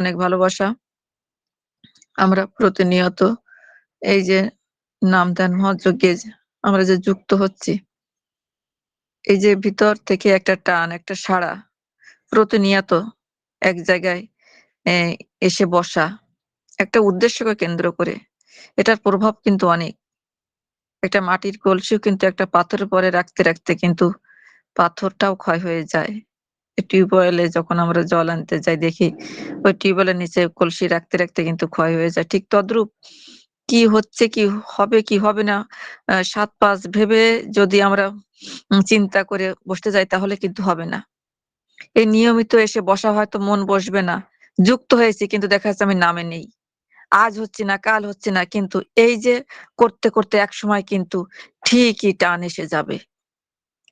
অনেক ভালোবাসা। আমরা প্রতিনিয়ত এই যে নাম ধ্যান মহাযজ্ঞে আমরা যে যুক্ত হচ্ছি, এই যে ভিতর থেকে একটা টান, একটা সাড়া প্রতিনিয়ত এক জায়গায় এ এসে বসা, একটা উদ্দেশ্যকে কেন্দ্র করে। এটার প্রভাব কিন্তু অনেক। একটা মাটির কলসিও কিন্তু একটা পাথরের পরে রাখতে, রাখতে কিন্তু পাথরটাও ক্ষয় হয়ে যায়। টিউবওয়েলে যখন আমরা জল আনতে যাই দেখি ওই টিউবওয়েলের নিচে কলসি রাখতে, রাখতে কিন্তু ক্ষয় হয়ে যায়। ঠিক তদ্রূপ কি হচ্ছে, কি হবে, কি হবে না ৭-৫ ভেবে যদি আমরা চিন্তা করে বসতে যাই তাহলে কিন্তু হবে না। এই নিয়মিত এসে বসা হয়তো মন বসবে না। যুক্ত হয়েছি কিন্তু দেখা যাচ্ছে আমি নামে নেই। আজ হচ্ছে না, কাল হচ্ছে না। কিন্তু এই যে করতে, করতে একসময় কিন্তু ঠিকই টান এসে যাবে।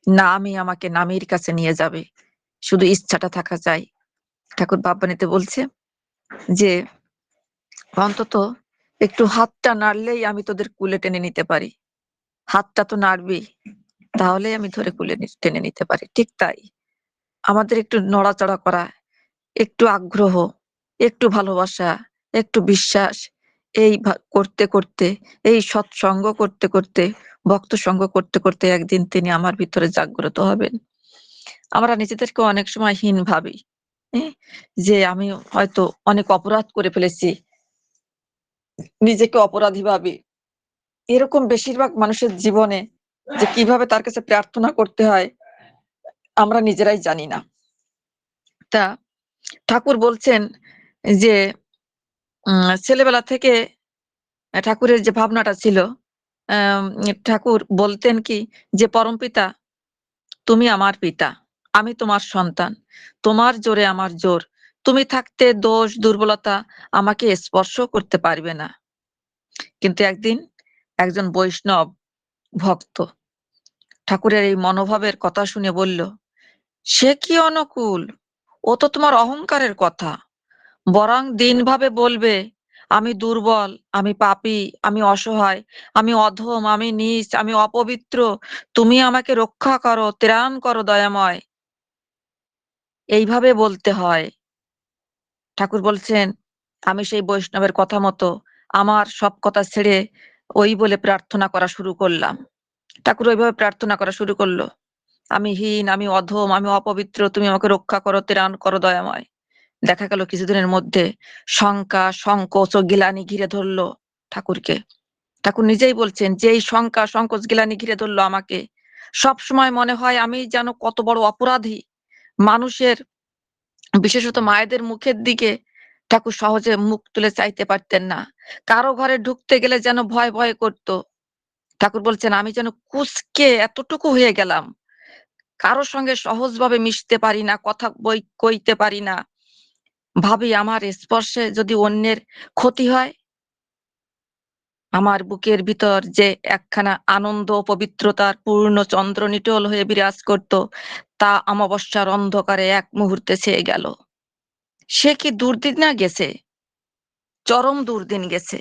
নামই আমাকে নামের কাছে নিয়ে যাবে। শুধু ইচ্ছাটা থাকা চাই। ঠাকুর বাব্বানীতে বলছে যে, "অন্তত একটু হাতটা নাড়লেই আমি তোদের কুলে টেনে নিতে পারি। হাতটা তো নাড়বি, তাহলেই আমি ধরে টেনে নিতে পারি।" ঠিক তাই। আমাদের একটু নড়াচড়া করা, একটু আগ্রহ, একটু ভালোবাসা, একটু বিশ্বাস এই করতে, করতে এই সৎসঙ্গ করতে, করতে ভক্ত সঙ্গ করতে, করতে একদিন তিনি আমার ভিতরে জাগ্রত হবেন। আমরা নিজেদেরকে অনেক সময় হীন ভাবি। হ্যাঁ? যে আমি হয়তো অনেক অপরাধ করে ফেলেছি। নিজেকে অপরাধী ভাবি। এরকম বেশিরভাগ মানুষের জীবনে যে কিভাবে তার কাছে প্রার্থনা করতে হয় আমরা নিজেরাই জানি না। তা ঠাকুর বলছেন যে ছেলেবেলা থেকে ঠাকুরের যে ভাবনাটা ছিল, আম ঠাকুর বলতেন কি যে, "পরমপিতা তুমি আমার পিতা, আমি তোমার সন্তান। তোমার জোরে আমার জোর। তুমি থাকতে দোষ দুর্বলতা আমাকে স্পর্শ করতে পারবে না।" কিন্তু একদিন একজন বৈষ্ণব ভক্ত ঠাকুরের এই মনোভাবের কথা শুনে বলল, "সে কি অনুকূল? ও তো তোমার অহংকারের কথা। বরং দীনভাবে বলবে, আমি দুর্বল, আমি পাপী, আমি অসহায়, আমি অধম, আমি নীচ, আমি অপবিত্র। তুমি আমাকে রক্ষা করো, ত্রাণ করো দয়াময়।" এইভাবে বলতে হয়। ঠাকুর বলছেন, আমি সেই বৈষ্ণবের কথা মতো আমার সব কথা ছেড়ে ওই বলে প্রার্থনা করা শুরু করলাম। ঠাকুর ওইভাবে প্রার্থনা করা শুরু করল। আমি হীন, আমি অধম, আমি অপবিত্র, তুমি আমাকে রক্ষা করো, ত্রাণ করো দয়াময়। দেখা গেল কিছুদিনের মধ্যে শঙ্কা, সংকোচ ও গিলানি ঘিরে ধরল ঠাকুরকে। ঠাকুর নিজেই বলছেন যে এই শঙ্কা, সংকোচ, গিলানি ঘিরে ধরল আমাকে। সবসময় মনে হয় আমি যেন কত বড় অপরাধী। মানুষের বিশেষত মায়েদের মুখের দিকে ঠাকুর সহজে মুখ তুলে চাইতে পারতেন না। কারো ঘরে ঢুকতে গেলে যেন ভয়, ভয় করত। ঠাকুর বলছেন আমি যেন কুঁচকে এতটুকু হয়ে গেলাম। কারো সঙ্গে সহজভাবে মিশতে পারি না, কথা কইতে পারি না। ভাবি আমার স্পর্শে যদি অন্যের ক্ষতি হয়, আমার বুকের ভিতর যে একখানা আনন্দ ও পবিত্রতার পূর্ণ চন্দ্র নিটোল হয়ে বিরাজ করত, তা অমাবস্যার অন্ধকারে এক মুহূর্তে ছেয়ে গেল। সে কি দুর্দিন না গেছে, চরম দুর্দিন গেছে।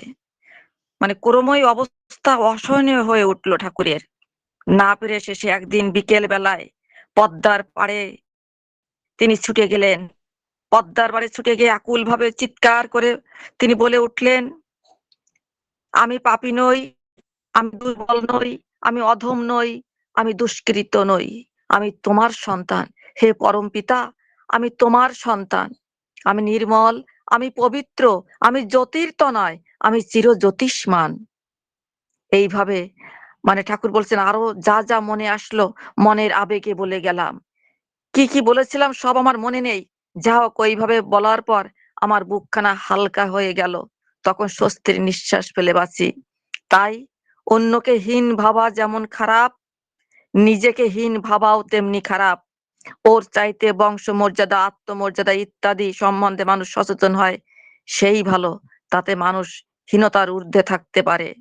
মানে করুণময় অবস্থা অসহনীয় হয়ে উঠল ঠাকুরের। না পেরে শেষে একদিন বিকেল বেলায় পদ্মার পাড়ে তিনি ছুটে গেলেন। পদ্মার পাড়ে ছুটে গিয়ে আকুল ভাবে চিৎকার করে তিনি বলে উঠলেন, আমি পাপী নই, আমি দুর্বল নই, আমি অধম নই, আমি দুষ্কৃত নই। আমি তোমার সন্তান। হে পরমপিতা, আমি তোমার সন্তান। আমি নির্মল, আমি পবিত্র, আমি জ্যোতির্তনয়, আমি চিরজ্যোতিষ্মান। এইভাবে মানে ঠাকুর বলছেন আরো যা, যা মনে আসলো মনের আবেগে বলে গেলাম। কি, কি বলেছিলাম সব আমার মনে নেই। যা হোক ওইভাবে বলার পর আমার বুকখানা হালকা হয়ে গেল। তখন স্বস্তির নিঃশ্বাস ফেলে বাঁচি। তাই অন্যকে হীন ভাবা যেমন খারাপ, নিজেকে হীন ভাবাও তেমনি খারাপ। ওর চাইতে বংশমর্যাদা, আত্মমর্যাদা ইত্যাদি সম্বন্ধে মানুষ সচেতন হয়, সেই ভালো। তাতে মানুষ হীনতার ঊর্ধ্বে থাকতে পারে।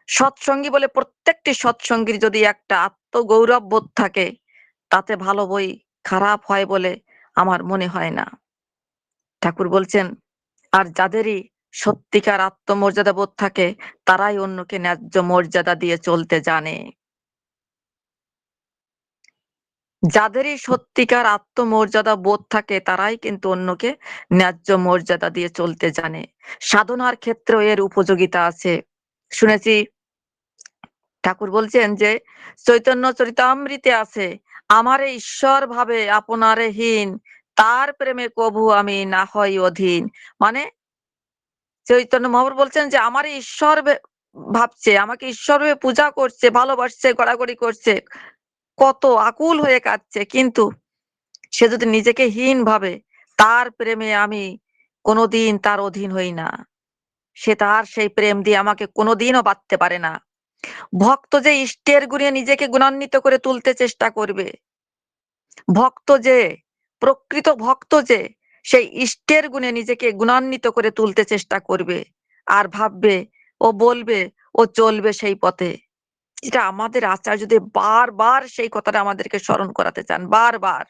সৎসঙ্গী বলে প্রত্যেকটি সৎসঙ্গীর যদি একটা আত্মগৌরব বোধ থাকে, তাতে ভালো বই খারাপ হয় বলে আমার মনে হয় না। ঠাকুর বলছেন, আর যাদেরই সত্যিকার আত্মমর্যাদা বোধ থাকে, তারাই অন্যকে ন্যায্য মর্যাদা দিয়ে চলতে জানে। যাদেরই সত্যিকার আত্মমর্যাদা বোধ থাকে তারাই কিন্তু অন্যকে ন্যায্য মর্যাদা দিয়ে চলতে জানে। সাধনার ক্ষেত্রেও এর উপযোগিতা আছে। শুনেছি ঠাকুর বলছেন যে চৈতন্য চরিতামৃতে আছে, আমারে ঈশ্বর ভাবে আপনারে হীন, তার প্রেমে কভু আমি না হই অধীন। মানে চৈতন্য মহাপ্রভু বলছেন যে আমারে ঈশ্বর ভাবছে, আমাকে ঈশ্বর ভেবে পূজা করছে, ভালোবাসছে, গড়াগড়ি করছে, কত আকুল হয়ে কাঁদছে, কিন্তু সে যদি নিজেকে হীন ভাবে, তার প্রেমে আমি কোনোদিন তার অধীন হই না। সে তার সেই প্রেম দিয়ে আমাকে কোনোদিনও বাঁধতে পারে না। ভক্ত যে ইষ্টের গুণে নিজেকে গুণান্বিত করে তুলতে চেষ্টা করবে, ভক্ত যে, প্রকৃত ভক্ত যে সেই ইষ্টের গুণে নিজেকে গুণান্বিত করে তুলতে চেষ্টা করবে, আর ভাববে, ও বলবে, ও চলবে সেই পথে। যেটা আমাদের আচার্যদেব বারবার সেই কথাটা আমাদেরকে স্মরণ করাতে চান, বারবার।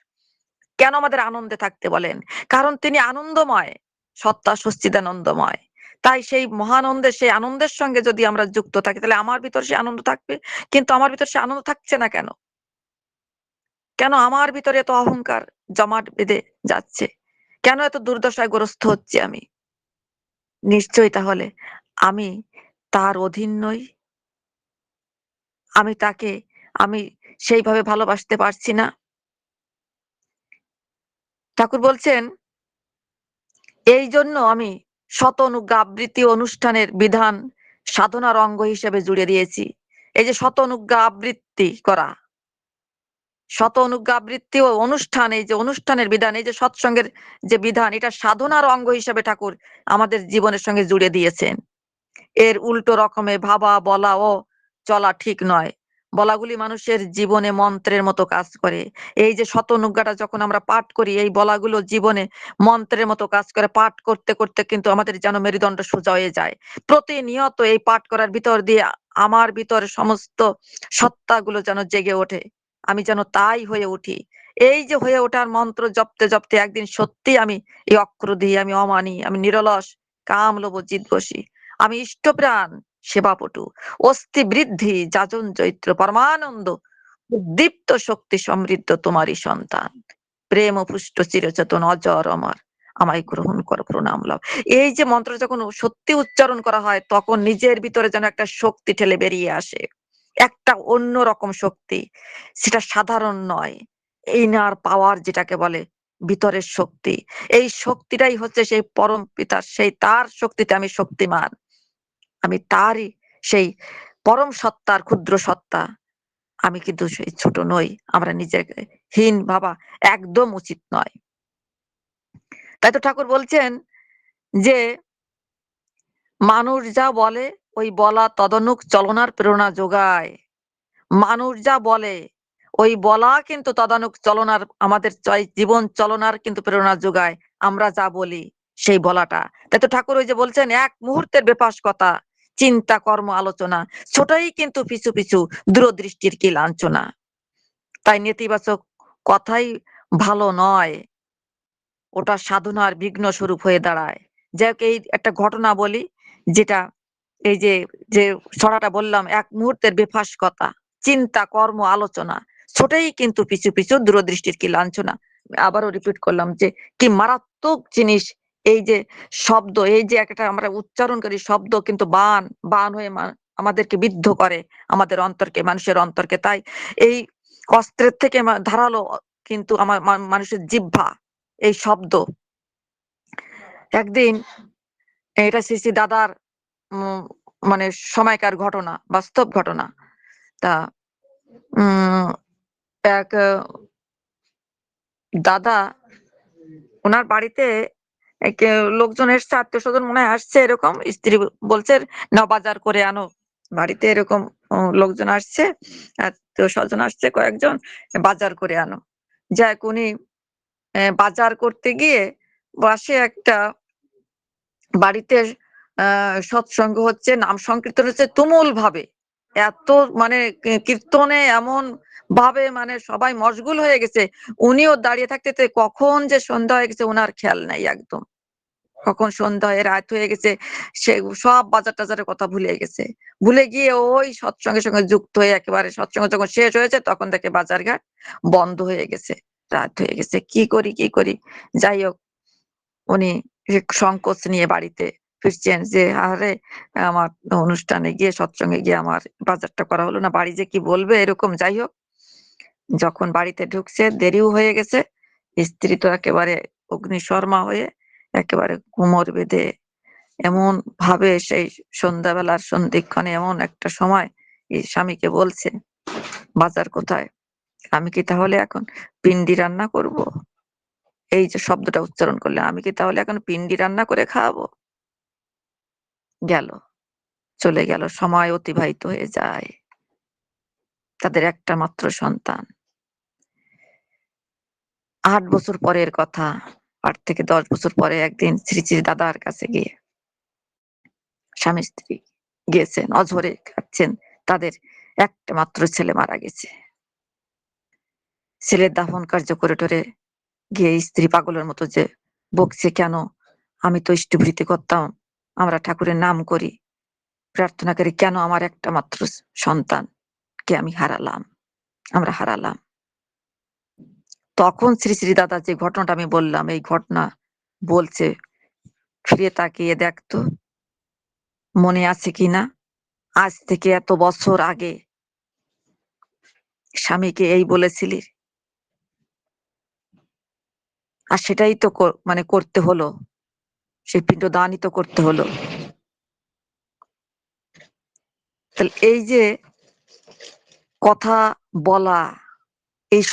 কেন আমাদের আনন্দে থাকতে বলেন? কারণ তিনি আনন্দময়, সত্তা সচ্চিদানন্দময়। তাই সেই মহানন্দের, সেই আনন্দের সঙ্গে যদি আমরা যুক্ত থাকি, তাহলে আমার ভিতর সে আনন্দ থাকবে। কিন্তু আমার ভিতর সে আনন্দ থাকছে না কেন? কেন আমার ভিতরে এত অহংকার জমাট বেঁধে যাচ্ছে? কেন এত দুর্দশায় গ্রস্ত হচ্ছি আমি? নিশ্চয়ই তাহলে আমি তার অধীন নই। আমি তাকে, আমি সেইভাবে ভালোবাসতে পারছি না। ঠাকুর বলছেন, এইজন্য আমি শত অনুজ্ঞা আবৃত্তি অনুষ্ঠানের বিধান সাধনার অঙ্গ হিসেবে জুড়ে দিয়েছি। এই যে শত অনুজ্ঞা আবৃত্তি করা, শত অনুজ্ঞা আবৃত্তি ও অনুষ্ঠান, এই যে অনুষ্ঠানের বিধান, এই যে সৎসঙ্গের যে বিধান, এটা সাধনার অঙ্গ হিসেবে ঠাকুর আমাদের জীবনের সঙ্গে জুড়ে দিয়েছেন। এর উল্টো রকমে ভাবা, বলা ও চলা ঠিক নয়। বলাগুলি মানুষের জীবনে মন্ত্রের মতো কাজ করে। এই যে শতনুজ্ঞাটা যখন আমরা পাঠ করি, এই বলাগুলো জীবনে মন্ত্রের মতো কাজ করে। পাঠ করতে করতে কিন্তু আমাদের যেন মেরুদণ্ড সোজা হয়ে যায়। প্রতিনিয়ত এই পাঠ করার ভিতর দিয়ে আমার ভিতরে সমস্ত সত্তাগুলো যেন জেগে ওঠে। আমি যেন তাই হয়ে উঠি। এই যে হয়ে ওঠার মন্ত্র জপতে জপতে একদিন সত্যি আমি এই অক্রোধী, আমি অমানি, আমি নিরলস, কাম লোভ জিত বসি, আমি ইষ্টপ্রাণ সেবাপটু, অস্থি বৃদ্ধি যাজন চৈত্র পরমানন্দ, উদ্দীপ্ত শক্তি সমৃদ্ধ তোমারই সন্তান, প্রেম ও পুষ্ট চিরচেতন অজর অমর, আমায় গ্রহণ কর প্রণাম লাভ। এই যে মন্ত্র যখন সত্যি উচ্চারণ করা হয়, তখন নিজের ভিতরে যেন একটা শক্তি ঠেলে বেরিয়ে আসে, একটা অন্য রকম শক্তি। সেটা সাধারণ নয়, ইনার পাওয়ার যেটাকে বলে, ভিতরের শক্তি। এই শক্তিটাই হচ্ছে সেই পরম পিতার, সেই তার শক্তিতে আমি শক্তিমান, আমি তারই সেই পরম সত্তার ক্ষুদ্র সত্তা। আমি কিন্তু সেই ছোট নই। আমরা নিজেকে হীন ভাবা একদম উচিত নয়। তাই তো ঠাকুর বলছেন যে, মানুষ যা বলে ওই বলা তদনুক চলনার প্রেরণা যোগায়। মানুষ যা বলে ওই বলা কিন্তু তদানুক চলনার, আমাদের জীবন চলনার কিন্তু প্রেরণা যোগায়। আমরা যা বলি সেই বলাটা। তাই তো ঠাকুর ওই যে বলছেন, এক মুহূর্তের বেফাস কথা, চিন্তা কর্ম আলোচনা, ছোটই কিন্তু পিছু পিছু দূরদৃষ্টির কি লাঞ্ছনা। তাই নেতিবাচক কথাই ভালো নয়, ওটা সাধনার বিঘ্ন স্বরূপ হয়ে দাঁড়ায়। যাই হোক, এই একটা ঘটনা বলি, যেটা এই যে, যে ছড়াটা বললাম, এক মুহূর্তের বেফাস কথা, চিন্তা কর্ম আলোচনা, ছোটই কিন্তু পিছু পিছু দূরদৃষ্টির কি লাঞ্ছনা। আবারও রিপিট করলাম যে কি মারাত্মক জিনিস এই যে শব্দ, এই যে একটা আমরা উচ্চারণ করি শব্দ কিন্তু বান বান হয়ে আমাদেরকে বিদ্ধ করে, আমাদের অন্তরকে, মানুষের অন্তরকে। তাই এই অস্ত্রের থেকে ধারালো কিন্তু আমার মানুষের জিহ্বা, এই শব্দ। একদিন এটা শ্রী শ্রী দাদার উম মানে সময়কার ঘটনা, বাস্তব ঘটনা। তা উম এক দাদা, উনার বাড়িতে এক লোকজন এসছে, আত্মীয়-স্বজন মনে হয় আসছে এরকম। স্ত্রী বলছে, "নাও বাজার করে আনো।" বাড়িতে এরকম লোকজন আসছে, আত্মীয়-স্বজন আসছে কয়েকজন, "বাজার করে আনো।" যাক উনি বাজার করতে গিয়ে পাশে একটা বাড়িতে আ সৎসঙ্গ হচ্ছে, নাম সংকীর্তন হচ্ছে তুমুল ভাবে। এত মানে কীর্তনে এমন ভাবে মানে সবাই মশগুল হয়ে গেছে। উনিও দাঁড়িয়ে থাকতে কখন যে সন্ধ্যা হয়ে গেছে উনার খেয়াল নাই একদম। কখন সন্ধ্যা হয়ে রাত হয়ে গেছে, সে সব বাজার-টাজারের কথা ভুলে গেছে। ভুলে গিয়ে ওই সৎসঙ্গের সঙ্গে যুক্ত হয়ে একেবারে সৎসঙ্গ যখন শেষ হয়েছে তখন দেখে বাজারঘাট বন্ধ হয়ে গেছে। রাত হয়ে গেছে। কি করি, কি করি? যাই হোক উনি সংকোচ নিয়ে বাড়িতে ফিরছেন যে, "আরে আমার অনুষ্ঠানে গিয়ে সৎসঙ্গে গিয়ে আমার বাজারটা করা হলো না। বাড়ি যে কি বলবে?" এরকম যাই হোক, যখন বাড়িতে ঢুকছে দেরিও হয়ে গেছে। স্ত্রী তো একেবারে অগ্নিশর্মা হয়ে একেবারে কোমর বেঁধে এমন ভাবে সেই সন্ধ্যাবেলার সন্ধিক্ষণে এমন একটা সময় স্বামীকে বলছে, "বাজার কোথায়? আমি কি তাহলে এখন পিন্ডি রান্না করব?" এই যে শব্দটা উচ্চারণ করলেন, "আমি কি তাহলে এখন পিন্ডি রান্না করে খাওয়াবো?" গেল, চলে গেল। সময় অতিবাহিত হয়ে যায়। তাদের একটা মাত্র সন্তান। ৮ বছর পরের কথা। ৮ থেকে ১০ বছর পরে একদিন শ্রী, শ্রী দাদার কাছে গিয়ে স্বামী-স্ত্রী গিয়েছেন, অঝোরে কাঁদছেন। তাদের একটা মাত্র ছেলে মারা গেছে। ছেলের দাফন কার্য করে টরে গিয়ে স্ত্রী পাগলের মতো যে বকছে, "কেন? আমি তো ইষ্টভৃতি করতাম। আমরা ঠাকুরের নাম করি, প্রার্থনা করি। কেন আমার একটা মাত্র সন্তানকে আমি হারালাম? আমরা হারালাম।" তখন শ্রী, শ্রী দাদা যে ঘটনাটা আমি বললাম, এই ঘটনা বলছে, "ফিরে তাকিয়ে দেখ তো মনে আছে কিনা? আজ থেকে এত বছর আগে স্বামীকে এই বলেছিলি। আর সেটাই তো মানে করতে হলো। সেই পিণ্ডদানই তো করতে হলো।" তাহলে এই যে কথা বলা, এই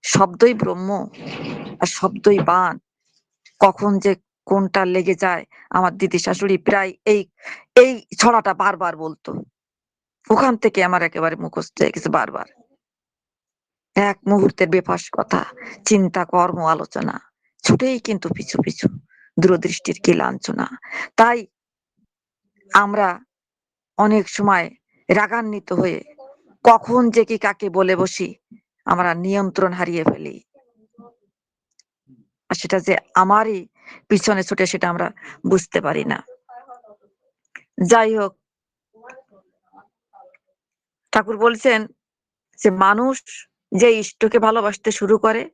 শব্দই ব্রহ্ম আর শব্দই বাণ। কখন যে কোনটা লেগে যায়, আমার দিদি শাশুড়ি প্রায় এই ছড়াটা বারবার বলতো। ওখান থেকে আমার একেবারে মুখস্থ হয়ে গেছে বারবার। এক মুহূর্তের বেফাঁস কথা, চিন্তা, কর্ম, আলোচনা। ছুটেই কিন্তু পিছু, পিছু। দূরদৃষ্টির কি লাঞ্ছনা। তাই আমরা অনেক সময় রাগান্বিত হয়ে কখন যে কি কাকে বলে বসি, আমরা নিয়ন্ত্রণ হারিয়ে ফেলি। আর সেটা যে আমারই পিছনে ছুটে সেটা আমরা বুঝতে পারি না। যাই হোক, ঠাকুর বলছেন যে মানুষ যে ইষ্টকে ভালোবাসতে শুরু করে,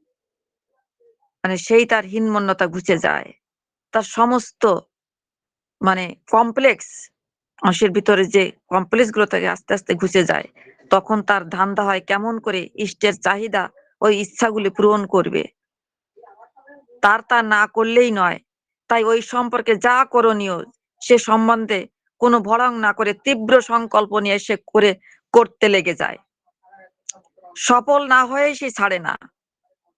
মানে সেই তার হীনমন্যতা ঘুচে যায়। তার সমস্ত মানে কমপ্লেক্স মানুষের ভিতরে যে কমপ্লেক্স গুলো থাকে আস্তে, আস্তে ঘুচে যায়। তখন তার ধান্দা হয় কেমন করে ইষ্টের চাহিদা ওই ইচ্ছাগুলি পূরণ করবে। তার তা না করলেই নয়। তাই ওই সম্পর্কে যা করণীয় সে সম্বন্ধে কোনো ভড়ং না করে তীব্র সংকল্প নিয়ে সে করতে লেগে যায়। সফল না হয়েই সে ছাড়ে না।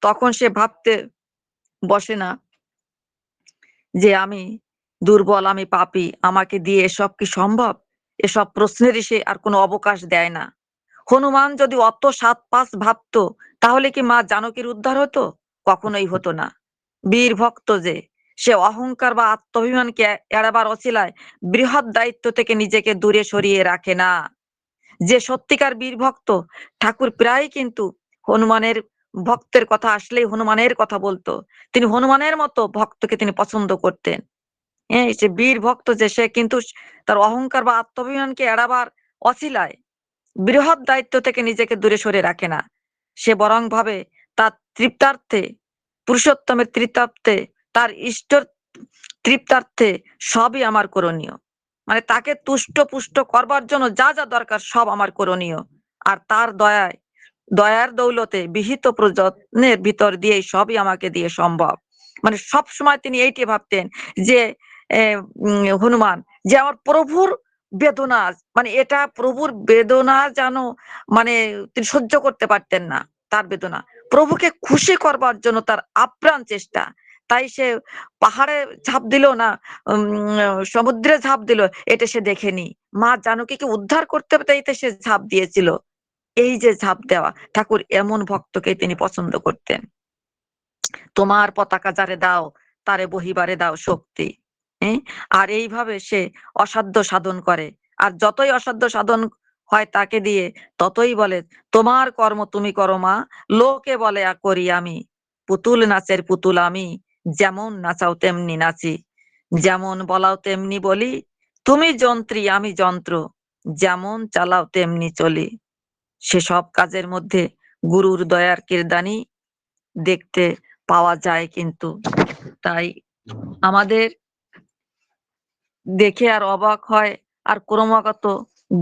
তখন সে ভাবতে বসে না যে আমি দুর্বল, আমি পাপী, আমাকে দিয়ে এসব কি সম্ভব? এসব প্রশ্নেরই সে আর কোনো অবকাশ দেয় না। হনুমান যদি অত ৭-৫ ভাবতো তাহলে কি মা জানকীর উদ্ধার হতো? কখনোই হতো না। বীর ভক্ত যে, সে অহংকার বা আত্মাভিমানকে এড়াবার অছিলায় বৃহৎ দায়িত্ব থেকে নিজেকে দূরে সরিয়ে রাখে না। যে সত্যিকার বীর ভক্ত, ঠাকুর প্রায়ই কিন্তু হনুমানের ভক্তের কথা আসলেই হনুমানের কথা বলতো। তিনি হনুমানের মতো ভক্তকে তিনি পছন্দ করতেন। হ্যাঁ, সে বীর ভক্ত যে সে কিন্তু তার অহংকার বা আত্মাভিমানকে এড়াবার অছিলায় বৃহৎ দায়িত্ব থেকে নিজেকে দূরে সরে রাখে না। সে বরং ভাবে তার তৃপ্তার্থে, পুরুষোত্তমের তৃপ্তার্থে, তার ইষ্টর তৃপ্তার্থে সবই আমার করণীয়। মানে তাকে তুষ্ট পুষ্ট করবার জন্য যা, যা দরকার সব আমার করণীয়। আর তার দয়ার দৌলতে বিহিত প্রযত্নের ভিতর দিয়েই সবই আমাকে দিয়ে সম্ভব। মানে সবসময় তিনি এইটি ভাবতেন যে এ হনুমান যে আমার প্রভুর বেদনা, মানে এটা প্রভুর বেদনা যেন মানে তিনি সহ্য করতে পারতেন না তার বেদনা। প্রভুকে খুশি করবার জন্য তার আপ্রাণ চেষ্টা। তাই সে পাহাড়ে ঝাঁপ দিল না সমুদ্রে ঝাঁপ দিল এটা সে দেখেনি। মা জানকীকে উদ্ধার করতে চাইতে সে ঝাঁপ দিয়েছিল। এই যে ঝাঁপ দেওয়া, ঠাকুর এমন ভক্তকে তিনি পছন্দ করতেন। তোমার পতাকা যারে দাও তারে বহিবারে দাও শক্তি। হ্যাঁ? আর এইভাবে সে অসাধ্য সাধন করে। আর যতই অসাধ্য সাধন হয় তাকে দিয়ে ততই বলে তোমার কর্ম তুমি করো মা, লোকে বলে করি আমি। পুতুল নাচের পুতুল আমি, যেমন নাচাও তেমনি নাচি। যেমন বলাও তেমনি বলি, তুমি যন্ত্রী আমি যন্ত্র, যেমন চালাও তেমনি চলি। সেসব কাজের মধ্যে গুরুর দয়ার কিরদানি দেখতে পাওয়া যায় কিন্তু। তাই আমাদের দেখে আর অবাক হয়, আর ক্রমাগত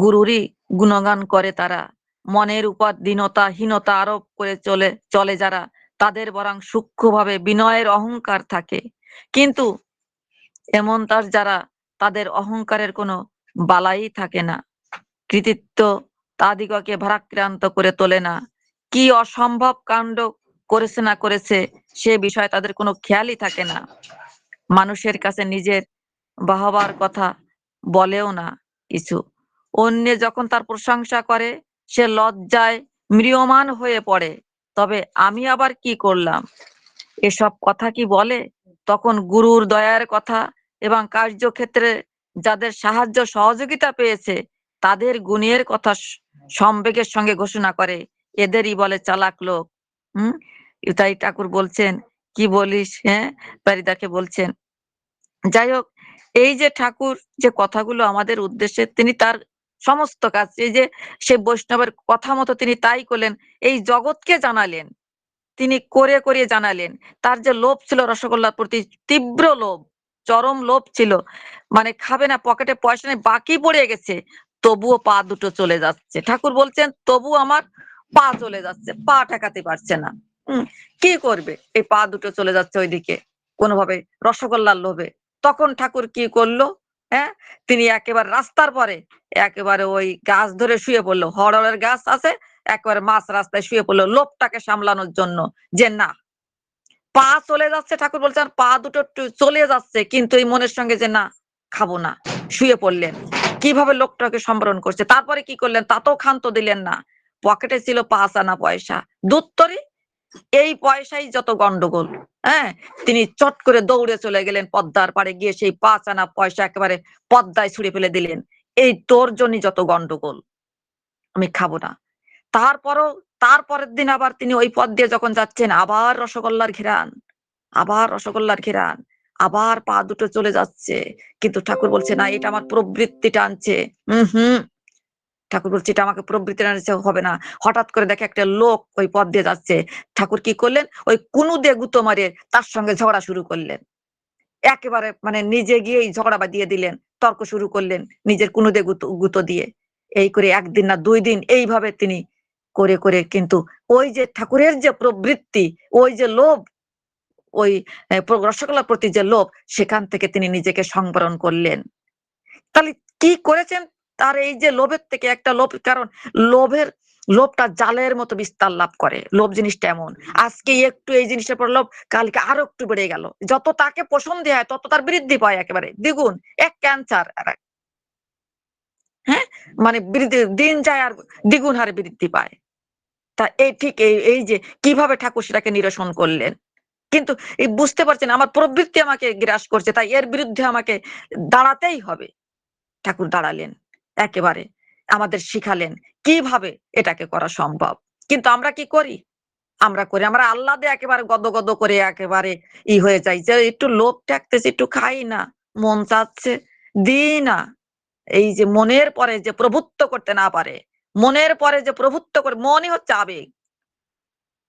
গুরুরই গুণগান করে তারা। মনের উপর দীনতা হীনতা আরোপ করে চলে চলে যারা, তাদের বরং সূক্ষ্মভাবে বিনয়ের অহংকার থাকে। কিন্তু এমন তার যারা, তাদের অহংকারের কোনো বালাই থাকে না। কৃতিত্ব তাদিগকে ভারাক্রান্ত করে তোলে না। কি অসম্ভব কাণ্ড করেছে না করেছে, সে বিষয়ে তাদের কোনো খেয়ালই থাকে না। মানুষের কাছে নিজের বাহবার কথা বলেও না কিছু। অন্যে যখন তার প্রশংসা করে, সে লজ্জায় ম্রিয়মাণ হয়ে পড়ে। তবে আমি আবার কি করলাম, এসব কথা কি বলে? তখন গুরুর দয়ার কথা এবং কার্যক্ষেত্রে যাদের সাহায্য সহযোগিতা পেয়েছে, তাদের গুণের কথা সম্বেগের সঙ্গে ঘোষণা করে, এদেরই বলে চালাক লোক। হুম। তাই ঠাকুর বলছেন, কি বলিস, হ্যাঁ, প্যারিদাকে বলছেন। যাই হোক, এই যে ঠাকুর যে কথাগুলো আমাদের উদ্দেশ্যে, তিনি তার সমস্ত কাজ, এই যে সে বৈষ্ণবের কথা মতো তিনি তাই করলেন, এই জগৎকে জানালেন, তিনি করে করিয়ে জানালেন। তার যে লোভ ছিল রসগোল্লার প্রতি, তীব্র লোভ, চরম লোভ ছিল, মানে খাবে না, পকেটে পয়সা নেই, বাকি পড়ে গেছে, তবুও পা দুটো চলে যাচ্ছে। ঠাকুর বলছেন তবু আমার পা চলে যাচ্ছে, পা ঠেকাতে পারছে না। কি করবে, এই পা দুটো চলে যাচ্ছে ওইদিকে কোনোভাবে রসগোল্লার লোভে। তখন ঠাকুর কি করলো, হ্যাঁ, তিনি একেবারে রাস্তার পরে একেবারে ওই গাছ ধরে শুয়ে পড়লো, হরড়ের গাছ আছে, একেবারে মাঝ রাস্তায় শুয়ে পড়লো লোভটাকে সামলানোর জন্য। যে না, পা চলে যাচ্ছে, ঠাকুর বলছেন পা দুটো একটু চলে যাচ্ছে, কিন্তু এই মনের সঙ্গে যে না, খাবো না, শুয়ে পড়লেন। কিভাবে লোকটাকে সম্বরণ করছে, তারপরে কি করলেন, তাতেও ক্ষান্ত দিলেন না। পকেটে ছিল 5 আনা পয়সা, দুত্তরি, এই পয়সাই যত গন্ডগোল। হ্যাঁ, তিনি চট করে দৌড়ে চলে গেলেন পদ্মার পাড়ে, গিয়ে সেই 5 আনা পয়সা একেবারে পদ্মায় ছুঁড়ে ফেলে দিলেন। এই তোর জন্য যত গন্ডগোল, আমি খাবো না। তারপরও তারপরের দিন আবার তিনি ওই পথ দিয়ে যখন যাচ্ছেন, আবার রসগোল্লার ঘেরান, আবার রসগোল্লার ঘেরান, আবার পা দুটো চলে যাচ্ছে। কিন্তু ঠাকুর বলছে না, এটা আমার প্রবৃত্তি টানছে। হুম, ঠাকুর বলছে এটা আমাকে প্রবৃত্তি টানছে, হবে না। হঠাৎ করে দেখে একটা লোক ওই পথ দিয়ে যাচ্ছে। ঠাকুর কি করলেন, ওই কুনু দিয়ে গুঁতো মারে তার সঙ্গে ঝগড়া শুরু করলেন। একেবারে মানে নিজে গিয়েই ঝগড়া বাঁধিয়ে দিলেন, তর্ক শুরু করলেন নিজের কুনুদে গুঁতো গুঁতো দিয়ে। এই করে 1 দিন না 2 দিন এইভাবে তিনি করে করে, কিন্তু ওই যে ঠাকুরের যে প্রবৃত্তি, ওই যে লোভ, ওই রসগোল্লার প্রতি যে লোভ, সেখান থেকে তিনি নিজেকে সংবরণ করলেন। তাহলে কি করেছেন, তার এই যে লোভের থেকে একটা লোভ, কারণ লোভের লোভটা জালের মতো বিস্তার লাভ করে। লোভ জিনিসটা এমন, আজকে একটু এই জিনিসটার পর লোভ, কালকে আরো একটু বেড়ে গেল। যত তাকে পছন্দ হয় তত তার বৃদ্ধি পায় একেবারে দ্বিগুণ। এক ক্যান্সার, হ্যাঁ, মানে বৃদ্ধি দিন যায় আর দ্বিগুণ হারে বৃদ্ধি পায়। তা এই ঠিক এই যে কিভাবে ঠাকুর সেটাকে নিরসন করলেন। কিন্তু এই বুঝতে পারছেন আমার প্রবৃত্তি আমাকে গ্রাস করছে, তাই এর বিরুদ্ধে আমাকে দাঁড়াতেই হবে। ঠাকুর দাঁড়ালেন, একেবারে আমাদের শিখালেন কিভাবে এটাকে করা সম্ভব। কিন্তু আমরা কি করি, আমরা আহ্লাদে একেবারে গদ করে একেবারে হয়ে যাই, যে একটু লোভ ঠেকতেছে, একটু খাই না, মন চাচ্ছে, দিই না। এই যে মনের পরে যে প্রভুত্ব করতে না পারে, মনের পরে যে প্রভুত্ব করে, মনই হচ্ছে আবেগ,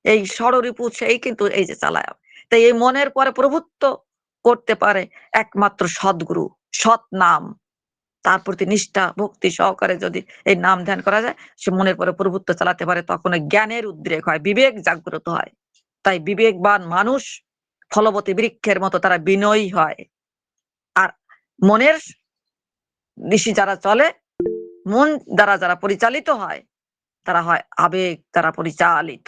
এই ষড়রিপু সেই কিন্তু এই যে চালায়। তাই এই মনের পরে প্রভুত্ব করতে পারে একমাত্র সদ্গুরু, সৎ নাম। তার প্রতি নিষ্ঠা ভক্তি সহকারে যদি এই নাম ধ্যান করা যায়, সে মনের পরে প্রভুত্ব চালাতে পারে, তখন ওই জ্ঞানের উদ্রেক হয়, বিবেক জাগ্রত হয়। তাই বিবেকবান মানুষ ফলবতী বৃক্ষের মতো তারা বিনয়ী হয়। আর মনের দিশে যারা চলে, মন দ্বারা যারা পরিচালিত হয়, তারা হয় আবেগ দ্বারা পরিচালিত,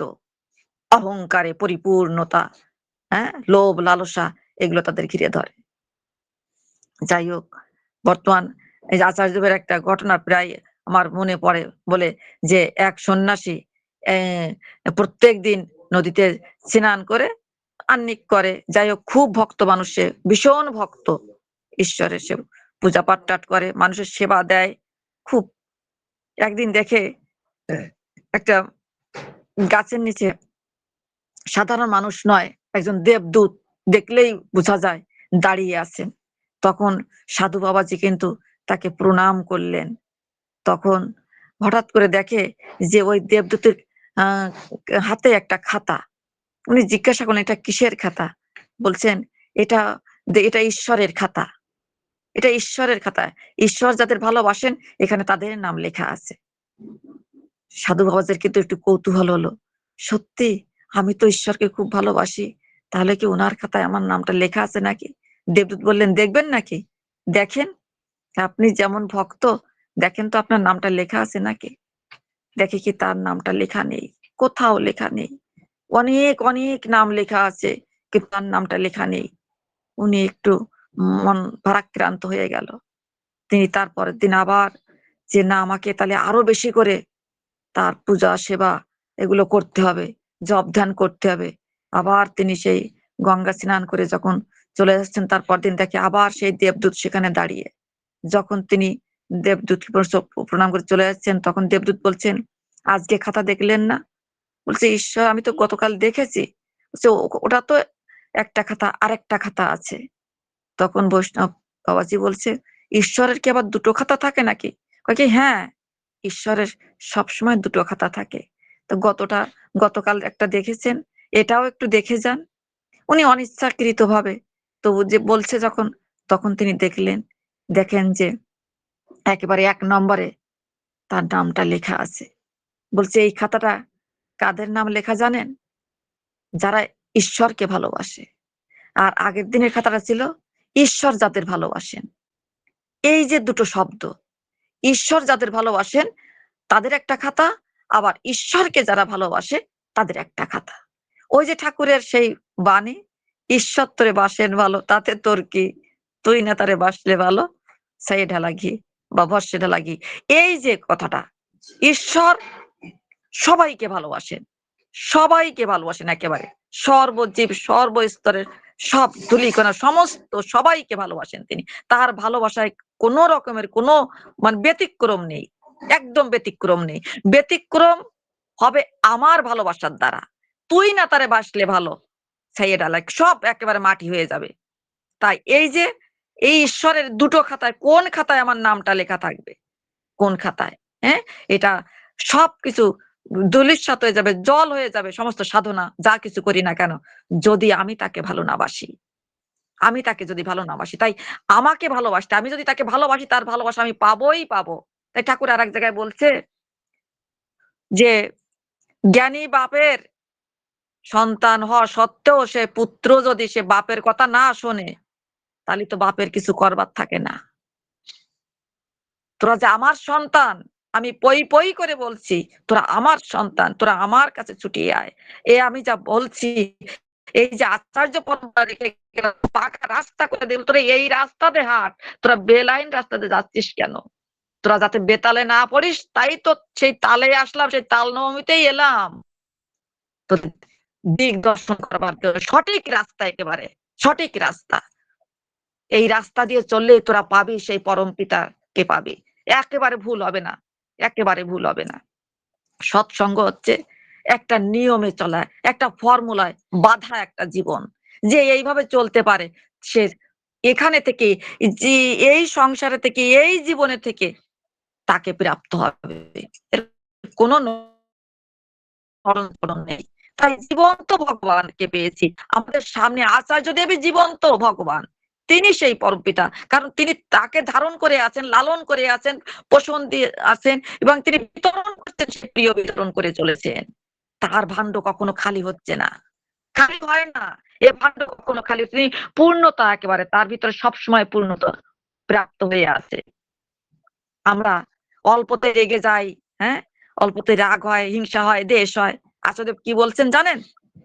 অহংকারে পরিপূর্ণতা, হ্যাঁ, লোভ লালসা, এগুলো তাদের ঘিরে ধরে। যাই হোক, বর্তমান এই যে আচার্যদেবের একটা ঘটনা প্রায় আমার মনে পড়ে, বলে যে এক সন্ন্যাসী প্রত্যেক দিন নদীতে স্নান করে আহ্নিক করে। যাই হোক, খুব ভক্ত মানুষ, সে ভীষণ ভক্ত ঈশ্বরের, সে পূজা পাঠ টাট করে, মানুষের সেবা দেয় খুব। একদিন দেখে একটা গাছের নিচে সাধারণ মানুষ নয়, একজন দেবদূত, দেখলেই বোঝা যায়, দাঁড়িয়ে আছেন। তখন সাধু বাবাজি কিন্তু তাকে প্রণাম করলেন। তখন হঠাৎ করে দেখে যে ওই দেবদূতের আ হাতে একটা খাতা। উনি জিজ্ঞাসা করলেন, "এটা কিসের খাতা?" বলছেন, "এটা এটা ঈশ্বরের খাতা। এটা ঈশ্বরের খাতা। ঈশ্বর যাদের ভালোবাসেন এখানে তাদের নাম লেখা আছে।" সাধু বাবাজির কিন্তু একটু কৌতূহল হলো। সত্যি আমি তো ঈশ্বরকে খুব ভালোবাসি। তাহলে কি উনার খাতায় আমার নামটা লেখা আছে নাকি? দেবদূত বললেন, "দেখবেন নাকি? দেখেন, আপনি যেমন ভক্ত, দেখেন তো আপনার নামটা লেখা আছে নাকি?" দেখে কি তার নামটা লেখা নেই। কোথাও লেখা নেই। অনেক, অনেক নাম লেখা আছে। কিন্তু তার নামটা লেখা নেই। উনি একটু মন ভারাক্রান্ত হয়ে গেল। তিনি তার পরের দিন আবার যে না আমাকে তাহলে আরো বেশি করে তার পূজা, সেবা এগুলো করতে হবে। জপ ধ্যান করতে হবে। আবার তিনি সেই গঙ্গা স্নান করে যখন চলে যাচ্ছেন তার পরদিন দেখে আবার সেই দেবদূত সেখানে দাঁড়িয়ে। যখন তিনি দেবদূতকে প্রণাম করে চলে যাচ্ছেন তখন দেবদূত বলছেন, "আজকে খাতা দেখলেন না?" বলছে, "ঈশ্বর আমি তো গতকাল দেখেছি।" বলছে, ওটা তো একটা খাতা, আরেকটা খাতা আছে।" তখন বৈষ্ণব বাবাজি বলছে, "ঈশ্বরের কি আবার ২ টো খাতা থাকে নাকি?" কয় কি, "হ্যাঁ, ঈশ্বরের সবসময় ২ টো খাতা থাকে। তো গতকাল একটা দেখেছেন, এটাও একটু দেখে যান।" উনি অনিচ্ছাকৃতভাবে তো ও যে বলছে যখন, তখন তিনি দেখলেন। দেখেন যে একেবারে ১ নম্বরে তার নামটা লেখা আছে। বলছে, "এই খাতাটা কাদের নাম লেখা জানেন? যারা ঈশ্বরকে ভালোবাসে।" আর আগের দিনের খাতাটা ছিল, "ঈশ্বর যাদের ভালোবাসেন।" এই যে ২ টো শব্দ, ঈশ্বর যাদের ভালোবাসেন তাদের একটা খাতা, আবার ঈশ্বরকে যারা ভালোবাসে তাদের একটা খাতা। ওই যে ঠাকুরের সেই বাণী, "ঈশ্বর তোরে বাসেন ভালো তাতে তোর কি? তুই না তারে বাসলে ভালো, ছাই ঢালা ঘি বা ভস্যে ঢালা ঘি।" এই যে কথাটা, ঈশ্বর সবাইকে ভালোবাসেন। সবাইকে ভালোবাসেন একেবারে। সর্বজীব, সর্বস্তরের সব ধূলিকণা সমস্ত সবাইকে ভালোবাসেন তিনি। তার ভালোবাসায় কোন রকমের কোন ব্যতিক্রম নেই। একদম ব্যতিক্রম নেই। ব্যতিক্রম হবে আমার ভালোবাসার দ্বারা। তুই না তারে বাসলে ভালো, ছাইয়ে ডালা সব একেবারে মাটি হয়ে যাবে। তাই এই যে এই ঈশ্বরের ২ টো খাতায় কোন খাতায় আমার নামটা লেখা থাকবে? কোন খাতায়? হ্যাঁ? এটা সবকিছু ধূলিসাৎ হয়ে যাবে, জল হয়ে যাবে সমস্ত সাধনা যা কিছু করি না কেন? যদি আমি তাকে ভালো না বাসি। আমি তাকে যদি ভালো না বাসি। তাই আমাকে ভালোবাসতে আমি যদি তাকে ভালোবাসি তার ভালোবাসা আমি পাবোই পাবো। তাই ঠাকুর আরেক জায়গায় বলছে যে, "জ্ঞানী বাপের সন্তান হওয়া সত্ত্বেও সে পুত্র যদি সে বাপের কথা না শোনে, তাহলে তো বাপের কিছু করবার থাকে না।" তোরা যে আমার সন্তান, আমি পই, পই করে বলছি, তোরা আমার সন্তান, তোরা আমার কাছে ছুটে আয়। আমি যা বলছি, এই যে আচার্য পন্থা রেখে গেলাম, পাকা রাস্তা করে দিল, তোরা এই রাস্তা দিয়ে হাঁট। তোরা বেলাইন রাস্তা দিয়ে যাচ্ছিস কেন? তোরা যাতে বেতালে না পড়িস, তাই তো সেই তালে আসলাম, সেই তাল নবমীতেই এলাম। তোদের দিক দর্শন করবার জন্য। সঠিক রাস্তা একেবারে, সঠিক রাস্তা। এই রাস্তা দিয়ে চললে তোরা পাবি সেই পরম পিতাকে পাবি। একেবারে ভুল হবে না। একেবারে ভুল হবে না। সৎসঙ্গ হচ্ছে একটা নিয়মে চলা, একটা ফর্মুলায় বাঁধা একটা জীবন। যে এইভাবে চলতে পারে সে এখানে থেকে যে এই সংসারে থেকে এই জীবনে থেকে তাকে প্রাপ্ত হবে। এর কোন মরণ-ফরণ নেই। তাই জীবন্ত ভগবানকে পেয়েছি। আমাদের সামনে আচার্যদেবই জীবন্ত ভগবান। তিনি সেই পরমপিতা। কারণ তিনি তাকে ধারণ করে আছেন, লালন করে আছেন, পোষণ দিয়ে আছেন এবং তিনি বিতরণ করছেন, সে প্রিয় বিতরণ করে চলেছেন। তার ভাণ্ড কখনো খালি হচ্ছে না। খালি হয় না। এ ভাণ্ড কখনো খালি তিনি পূর্ণতা একেবারে তার ভিতরে সবসময় পূর্ণতা প্রাপ্ত হয়ে আছে। আমরা অল্পতে রেগে যাই, হ্যাঁ? অল্পতে রাগ হয়, হিংসা হয়, দ্বেষ হয়। আচার্যদেব কি বলছেন জানেন?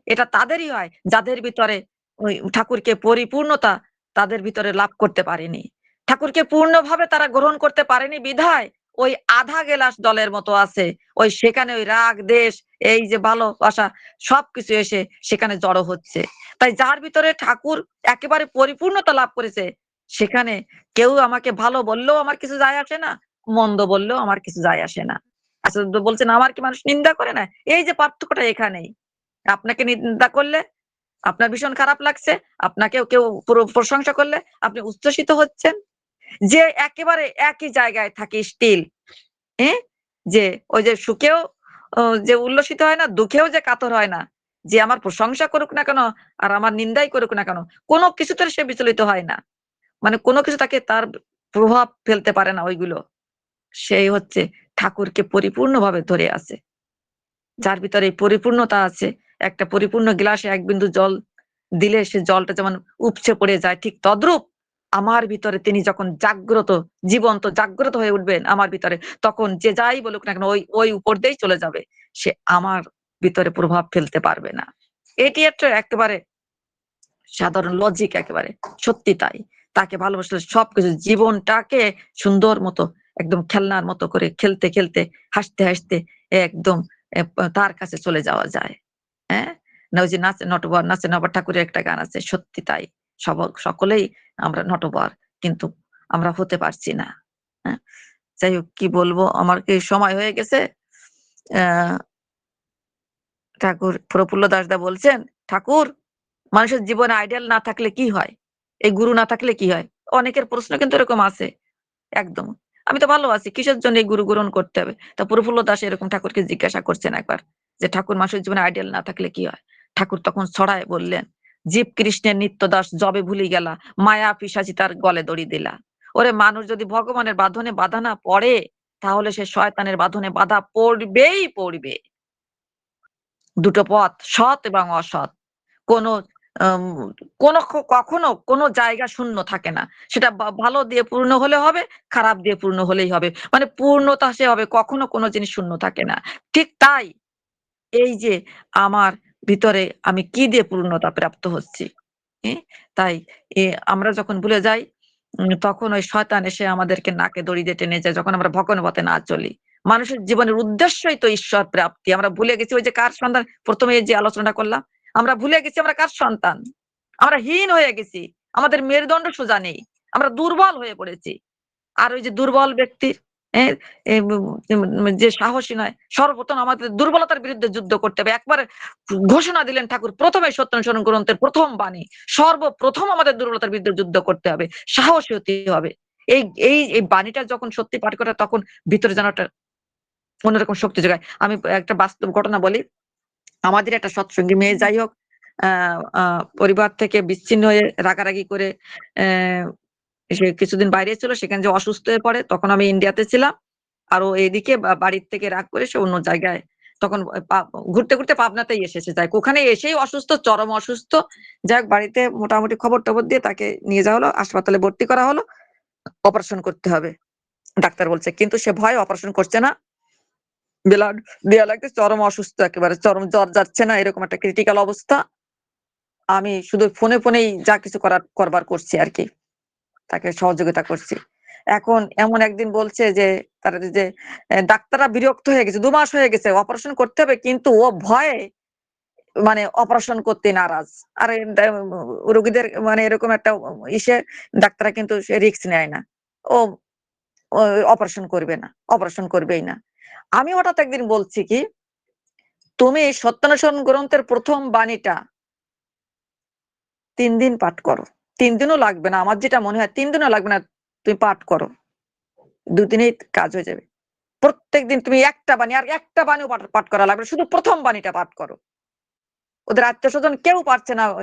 এটা তাদেরই হয় যাদের ভিতরে ওই ঠাকুরকে পরিপূর্ণতা তাদের ভিতরে লাভ করতে পারেনি। ঠাকুরকে পূর্ণভাবে তারা গ্রহণ করতে পারেনি বিধায় ওই আধা গেলাস জলের মতো আছে। ওই সেখানে ওই রাগ, দ্বেষ, এই যে ভালোবাসা সবকিছু এসে সেখানে জড়ো হচ্ছে। তাই যার ভিতরে ঠাকুর একেবারে পরিপূর্ণতা লাভ করেছে সেখানে কেউ আমাকে ভালো বললেও আমার কিছু যায় আসে না, মন্দ বললেও আমার কিছু যায় আসে না। আচার্য বলছেন, "আমার কি মানুষ নিন্দা করে না?" এই যে পার্থক্যটা এখানেই। আপনাকে নিন্দা করলে আপনার ভীষণ খারাপ লাগছে। আপনাকেও কেউ প্রশংসা করলে আপনি উচ্ছ্বসিত হচ্ছেন। যে একেবারে একই জায়গায় থাকে স্টিল, হ্যাঁ? যে ওই যে সুখেও যে উল্লসিত হয় না, দুঃখেও যে কাতর হয় না। যে আমার প্রশংসা করুক না কেন আর আমার নিন্দাই করুক না কেন, কোন কিছুতে সে বিচলিত হয় না। মানে কোন কিছু তাকে তার প্রভাব ফেলতে পারে না ওইগুলো। সেই হচ্ছে ঠাকুরকে পরিপূর্ণভাবে ধরে আছে। যার ভিতরে এই পরিপূর্ণতা আছে, একটা পরিপূর্ণ গ্লাসে ১ বিন্দু জল দিলে সে জলটা যেমন উপচে পড়ে যায়, ঠিক তদ্রূপ আমার ভিতরে তিনি যখন জাগ্রত, জীবন্ত জাগ্রত হয়ে উঠবেন আমার ভিতরে, তখন যে যাই বলুক না কেন ওই উপর দিয়েই চলে যাবে। সে আমার ভিতরে প্রভাব ফেলতে পারবে না। এটি একটা একেবারে সাধারণ লজিক একেবারে। সত্যি তাই। তাকে ভালোবাসলে সবকিছু জীবনটাকে সুন্দর মতো একদম খেলনার মতো করে খেলতে, খেলতে, হাসতে, হাসতে একদম তার কাছে চলে যাওয়া যায়। হ্যাঁ? না ওই যে নাচে নটবর নাচে নবাব ঠাকুরের একটা গান আছে। সত্যি তাই। সকলেই আমরা নটবর। কিন্তু আমরা হতে পারছি না। হ্যাঁ? যাই হোক কি বলবো? আমার কি সময় হয়ে গেছে? অ্যা ঠাকুর প্রফুল্ল দাসদা বলছেন, "ঠাকুর মানুষের জীবনে আইডিয়াল না থাকলে কি হয়? এই গুরু না থাকলে কি হয়?" অনেকের প্রশ্ন কিন্তু এরকম আছে। একদম। আমি তো ভালো আছি। কিসের জন্য এই গুরু গ্রহণ করতে হবে? তা প্রফুল্ল দাস এরকম ঠাকুরকে জিজ্ঞাসা করছেন একবার যে, "ঠাকুর মানুষের জীবনে আইডিয়াল না থাকলে কি হয়?" ঠাকুর তখন ছড়ায় বললেন, "জীব কৃষ্ণের নিত্যদাস যবে ভুলি গেলা, মায়া পিশাচি তার গলে দড়ি দিলা।" ওরে মানুষ যদি ভগবানের বাঁধনে বাঁধা না পড়ে, তাহলে সে শয়তানের বাঁধনে বাঁধা পড়বেই পড়বে। দুটো পথ, সৎ এবং অসৎ। কোন আম কোন কখনো কোন জায়গা শূন্য থাকে না। সেটা ভালো দিয়ে পূর্ণ হলে হবে, খারাপ দিয়ে পূর্ণ হলেই হবে। মানে পূর্ণতা সে হবে কখনো কোন জিনিস শূন্য থাকে না। ঠিক তাই এই যে আমার ভিতরে আমি কি দিয়ে পূর্ণতা প্রাপ্ত হচ্ছি। এ তাই এ আমরা যখন ভুলে যাই তখন ওই শয়তান এসে আমাদেরকে নাকে দড়ি দিয়ে টেনে যায় যখন আমরা ভগবান পথে না চলি। মানুষের জীবনের উদ্দেশ্যই তো ঈশ্বর প্রাপ্তি। আমরা ভুলে গেছি ওই যে কার সন্তান ১ম এ যে আলোচনাটা করলাম। আমরা ভুলে গেছি আমরা কার সন্তান। আমরা হীন হয়ে গেছি। আমাদের মেরুদণ্ড সোজা নেই। আমরা দুর্বল হয়ে পড়েছি। আর ওই যে দুর্বল ব্যক্তির এ এ যে সাহসী নয়, সর্বপ্রথম আমাদের দুর্বলতার বিরুদ্ধে যুদ্ধ করতে হবে। একবারে ঘোষণা দিলেন ঠাকুর ১ম এই সত্যানুসরণ গ্রন্থের ১ম বাণী। সর্বপ্রথম আমাদের দুর্বলতার বিরুদ্ধে যুদ্ধ করতে হবে। সাহসী হতে হবে। এই এই বাণীটা যখন সত্যি পাঠ করে তখন ভিতরে যেন একটা অন্যরকম শক্তি যোগায়। আমি একটা বাস্তব ঘটনা বলি। আমাদের একটা সৎসঙ্গী মেয়ে যাই হোক আ আ পরিবার থেকে বিচ্ছিন্ন হয়ে রাগারাগি করে সে কিছুদিন বাইরে ছিল। সেখানে যে অসুস্থ হয়ে পড়ে তখন আমি ইন্ডিয়াতে ছিলাম। আর ও এদিকে বাড়ির থেকে রাগ করে সে অন্য জায়গায় তখন ঘুরতে, ঘুরতে পাবনাতেই এসেছে যাই হোক। ওখানে এসেই অসুস্থ, চরম অসুস্থ। যাই হোক বাড়িতে মোটামুটি খবর-টবর দিয়ে তাকে নিয়ে যাওয়া হলো। হাসপাতালে ভর্তি করা হলো। অপারেশন করতে হবে। ডাক্তার বলছে। কিন্তু সে ভয়ে অপারেশন করছে না। ব্লাড দেয়া লাগছে। চরম অসুস্থ একেবারে। চরম জ্বর যাচ্ছে না। এরকম একটা ক্রিটিক্যাল অবস্থা। আমি শুধু ফোনেই যা কিছু করবার করছি আরকি। তাকে সহযোগিতা করছি। এখন এমন একদিন বলছে যে তারা যে ডাক্তাররা বিরক্ত হয়ে গেছে। ২ মাস হয়ে গেছে। অপারেশন করতে হবে কিন্তু ও ভয়ে মানে অপারেশন করতে নারাজ। আরে রোগীদের মানে এরকম একটা ইসে ডাক্তাররা কিন্তু সে রিস্ক নেয় না। ও ও অপারেশন করবে না। অপারেশন করবেই না। আমি হঠাৎ একদিন বলছি কি, "তুমি সত্যানুসরণ গ্রন্থের ১ম বাণীটা ৩ দিন পাঠ করো। ৩ দিনও লাগবে না। আমার যেটা মনে হয় ৩ দিনও লাগবে না। তুমি পাঠ করো। ২ দিনেই কাজ হয়ে যাবে। প্রত্যেকদিন তুমি একটা বাণী আর একটা বাণীও পাঠ করা লাগবে না। শুধু ১ম বাণীটা পাঠ করো। ওদের আত্মীয়স্বজন কেউ পারছে না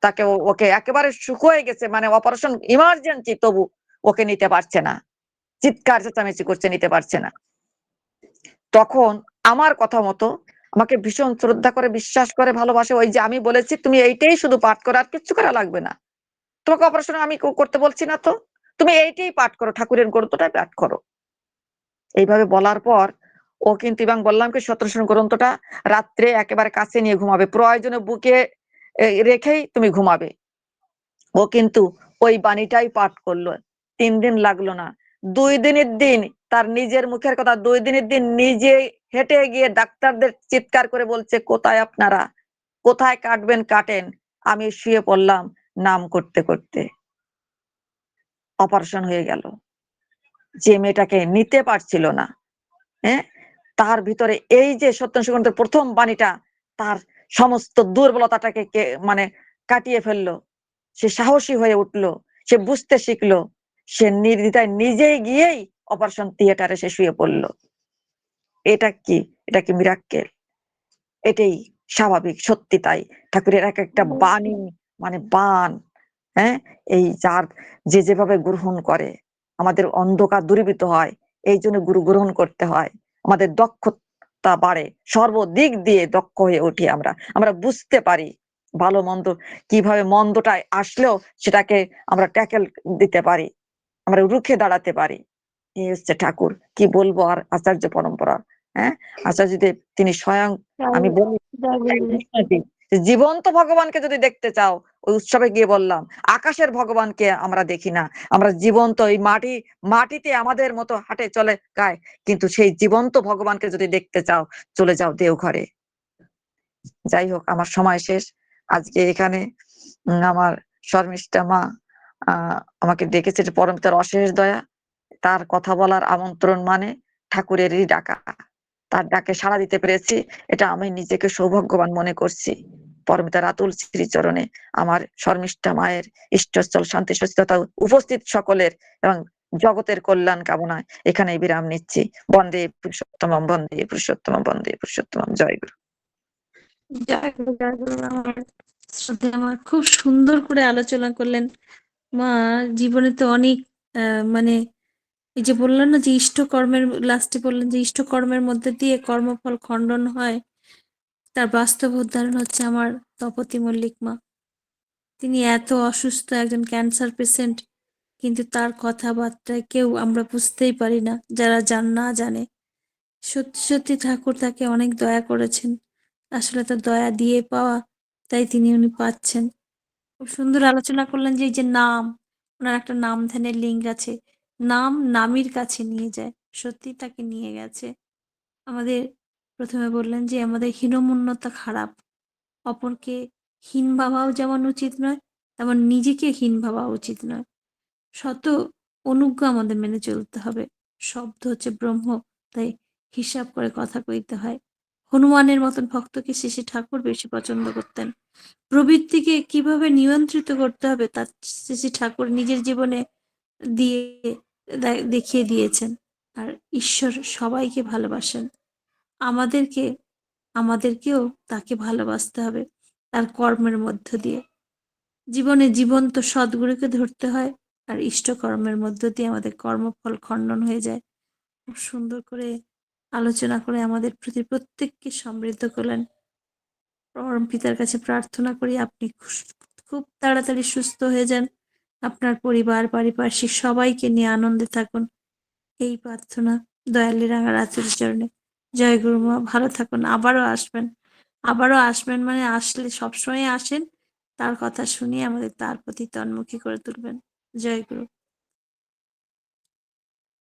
তাকে ওকে একেবারে শুকিয়ে গেছে মানে অপারেশন ইমার্জেন্সি তবু ওকে নিতে পারছে না। চিৎকার চেঁচামেচি করছে নিতে পারছে না। তখন আমার কথা মতো আমাকে ভীষণ শ্রদ্ধা করে, বিশ্বাস করে, ভালোবাসে ওই যে আমি বলেছি, "তুমি এইটাই শুধু পাঠ করো আর কিচ্ছু করা লাগবে না। তোমাকে অপারেশন আমি করতে বলছি না তো। তুমি এইটাই পাঠ করো, ঠাকুরের গ্রন্থটাই পাঠ করো।" এইভাবে বলার পর ও কিন্তু এবং বললাম কি সতেরোশো গ্রন্থটা রাত্রে একেবারে কাছে নিয়ে ঘুমাবে। প্রয়োজনে বুকে রেখেই তুমি ঘুমাবে। ও কিন্তু ওই বাণীটাই পাঠ করল। ৩ দিন লাগলো না। ২ দিনের দিন তার নিজের মুখের কথা ২ দিনের দিন নিজে হেঁটে গিয়ে ডাক্তারদের চিৎকার করে বলছে, "কোথায় আপনারা? কোথায় কাটবেন কাটেন।" আমি শুয়ে পড়লাম নাম করতে, করতে। অপারেশন হয়ে গেল। যে মেয়েটাকে নিতে পারছিল না। হ্যাঁ? তার ভিতরে এই যে সত্য সুগন্ধের ১ম বাণীটা তার সমস্ত দুর্বলতাটাকে মানে কাটিয়ে ফেললো। সে সাহসী হয়ে উঠলো, সে বুঝতে শিখলো, সে নির্দ্বিধায় নিজেই গিয়েই অপারেশন থিয়েটারে সে শুয়ে পড়লো। এটা কি? এটা কি মিরাক্কেল? এটাই স্বাভাবিক, সত্যি তাই। ঠাকুরের এক একটা বাণী মানে বাণ, হ্যাঁ? এই যে যেভাবে গ্রহণ করে আমাদের অন্ধকার দূরীভূত হয়। এই জন্য গুরু গ্রহণ করতে হয়। আমাদের দক্ষতা বাড়ে, সর্বদিক দিয়ে দক্ষ হয়ে উঠি আমরা। আমরা বুঝতে পারি ভালো মন্দ কিভাবে, মন্দটা আসলেও সেটাকে আমরা ট্যাকেল দিতে পারি, আমরা রুখে দাঁড়াতে পারি। এই হচ্ছে ঠাকুর। কি বলবো আর আচার্য পরম্পরা, হ্যাঁ? আচার্যদেব তিনি স্বয়ং, আমি বলি জীবন্ত ভগবানকে যদি দেখতে চাও, ওই উৎসবে গিয়ে বললাম আকাশের ভগবানকে আমরা দেখি না, আমরা জীবন্ত এই মাটিতে আমাদের মতো হাঁটে চলে গায়, কিন্তু সেই জীবন্ত ভগবানকে যদি দেখতে চাও চলে যাও দেওঘরে। যাই হোক, আমার সময় শেষ আজকে এখানে। আমার শর্মিষ্ঠা মা আমাকে ডেকেছে, পরম তার অশেষ দয়া, তার কথা বলার আমন্ত্রণ মানে ঠাকুরেরই ডাকা, তার ডাকে সাড়া দিতে পেরেছি, এটা আমি নিজেকে সৌভাগ্যবান মনে করছি। পরমিতার আতুল শ্রীচরণে আমার শর্মিষ্ঠা মায়ের ইষ্টস্থল শান্তি সুস্থতা উপস্থিত সকলের এবং জগতের কল্যাণ কামনায় এখানেই বিরাম নিচ্ছি। বন্দে পুরুষোত্তমম, বন্দে পুরুষোত্তমম, বন্দে পুরুষোত্তমম। জয় গুরু। জয় গুরু, জয় গুরু। আমার শ্রদ্ধা আমার খুব সুন্দর করে আলোচনা করলেন মা। জীবনে তো অনেক মানে এই যে বললেন না যে ইষ্টকর্মের, লাস্টে বললেন যে ইষ্টকর্মের মধ্যে দিয়ে কর্মফল খণ্ডন হয়, তার বাস্তব উদাহরণ হচ্ছে আমার তপতী মল্লিক মা। তিনি এত অসুস্থ, একজন ক্যান্সার পেশেন্ট, কিন্তু তার কথাবার্তায় কেউ আমরা বুঝতেই পারি না যারা না জানে। সত্যি সত্যি ঠাকুর তাকে অনেক দয়া করেছেন। আসলে তার দয়া দিয়ে পাওয়া, তাই উনি পাচ্ছেন। খুব সুন্দর আলোচনা করলেন যে এই যে নাম, ওনার একটা নাম ধ্যানের লিঙ্ক আছে। নাম নামীর কাছে নিয়ে যায়, সত্যি তাকে নিয়ে গেছে। আমাদের প্রথমে বললেন যে আমাদের হীনমন্যতা খারাপ, অপরকে হীন ভাবাও যেমন উচিত নয়, তেমন নিজেকে হীন ভাবা উচিত নয়। শত অনুজ্ঞ আমাদের মেনে চলতে হবে। শব্দ হচ্ছে ব্রহ্ম, তাই হিসাব করে কথা কইতে হয়। হনুমানের মতন ভক্তকে শেষে ঠাকুর বেশি পছন্দ করতেন। প্রবৃত্তিকে কিভাবে নিয়ন্ত্রিত করতে হবে তা শ্রী ঠাকুর নিজের জীবনে দিয়ে দেখিয়ে দিয়েছেন। আর ঈশ্বর সবাইকে ভালোবাসেন। আমাদেরকেও তাকে ভালোবাসতে হবে তার কর্মের মধ্য দিয়ে। জীবনে জীবন্ত সদ্গুরুকে ধরতে হয়, আর ইষ্টকর্মের মধ্য দিয়ে আমাদের কর্মফল খণ্ডন হয়ে যায়। খুব সুন্দর করে আলোচনা করে আমাদের প্রতি প্রত্যেককে সমৃদ্ধ করলেন। পরম পিতার কাছে প্রার্থনা করি আপনি খুব তাড়াতাড়ি সুস্থ হয়ে যান, আপনার পরিবার পারিপার্শ্বিক সবাইকে নিয়ে আনন্দে থাকুন, এই প্রার্থনা দয়ালি রাঙার আতুল চরণে। জয় গুরু মা, ভালো থাকুন। আবারও আসবেন মানে আসলে সবসময় আসেন, তার কথা শুনিয়ে আমাদের তার প্রতি তন্মুখী করে তুলবেন। জয় গুরু।